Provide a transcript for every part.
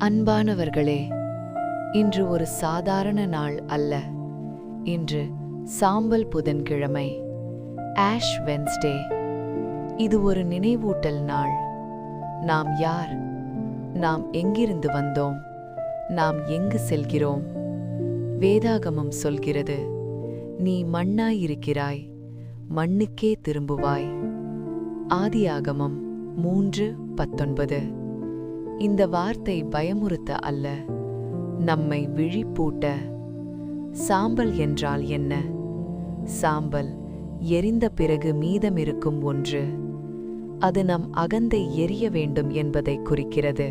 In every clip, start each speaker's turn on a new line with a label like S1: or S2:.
S1: அன்பானவர்களே, இன்று ஒரு சாதாரண நாள் அல்ல. இன்று சாம்பல் புதன்கிழமை, ஆஷ் வென்ஸ்டே. இது ஒரு நினைவூட்டல் நாள். நாம் யார்? நாம் எங்கிருந்து வந்தோம்? நாம் எங்கு செல்கிறோம்? வேதாகமம் சொல்கிறது, நீ மண்ணாயிருக்கிறாய், மண்ணுக்கே திரும்புவாய். ஆதியாகமம் 3:19. இந்த வார்த்தை பயமுறுத்த அல்ல, நம்மை விழிப்பூட்ட. சாம்பல் என்றால் என்ன? சாம்பல் எரிந்த பிறகு மீதமிருக்கும் ஒன்று. அது நம் அகந்தை எரிய வேண்டும் என்பதை குறிக்கிறது.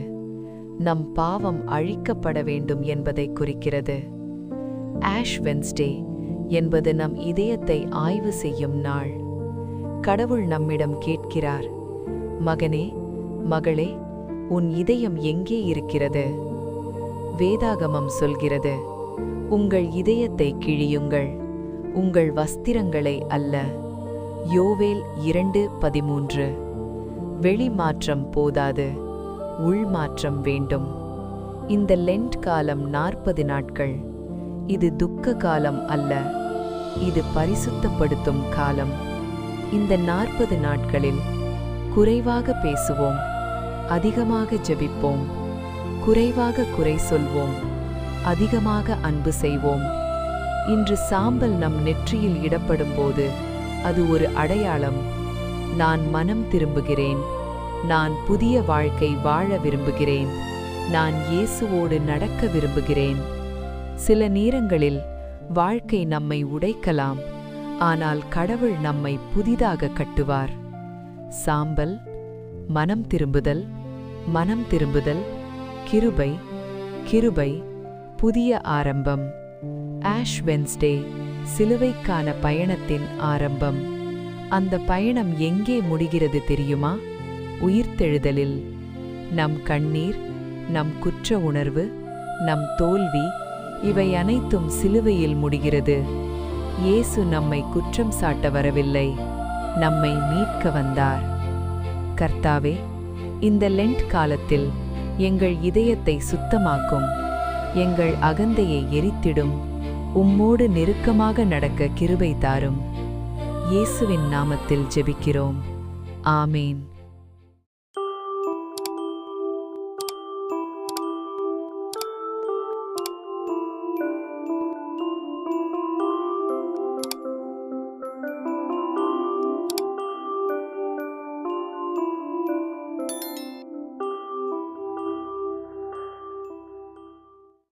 S1: நம் பாவம் அழிக்கப்பட வேண்டும் என்பதை குறிக்கிறது. ஆஷ் வென்ஸ்டே என்பது நம் இதயத்தை ஆய்வு செய்யும் நாள். கடவுள் நம்மிடம் கேட்கிறார், மகனே, மகளே, உன் இதயம் எங்கே இருக்கிறது? வேதாகமம் சொல்கிறது, உங்கள் இதயத்தை கிழியுங்கள், உங்கள் வஸ்திரங்களை அல்ல. யோவேல் 2:13. வெளிமாற்றம் போதாது, உள்மாற்றம் வேண்டும். இந்த லென்ட் காலம் 40 நாட்கள். இது துக்க காலம் அல்ல, இது பரிசுத்தப்படுத்தும் காலம். இந்த 40 நாட்களில் குறைவாக பேசுவோம், அதிகமாக ஜெபிப்போம். குறைவாக குறை சொல்வோம், அதிகமாக அன்பு செய்வோம். இன்று சாம்பல் நம் நெற்றியில் இடப்படும்போது அது ஒரு அடையாளம். நான் மனம் திரும்புகிறேன், நான் புதிய வாழ்க்கை வாழ விரும்புகிறேன், நான் இயேசுவோடு நடக்க விரும்புகிறேன். சில நேரங்களில் வாழ்க்கை நம்மை உடைக்கலாம், ஆனால் கடவுள் நம்மை புதிதாக கட்டுவார். சாம்பல், மனம் திரும்புதல், மனம் திரும்புதல், கிருபை, கிருபை, புதிய ஆரம்பம். ஆஷ் வென்ஸ்டே சிலுவைக்கான பயணத்தின் ஆரம்பம். அந்த பயணம் எங்கே முடிகிறது தெரியுமா? உயிர்த்தெழுதலில். நம் கண்ணீர், நம் குற்ற உணர்வு, நம் தோல்வி, இவை அனைத்தும் சிலுவையில் முடிகிறது. இயேசு நம்மை குற்றம் சாட்ட வரவில்லை, நம்மை மீட்க வந்தார். கர்த்தாவே, இந்த லென்ட் காலத்தில் எங்கள் இதயத்தை சுத்தமாக்கும், எங்கள் அகந்தையை எரித்திடும், உம்மோடு நெருக்கமாக நடக்க கிருபை தாரும். இயேசுவின் நாமத்தில் ஜெபிக்கிறோம். ஆமேன்.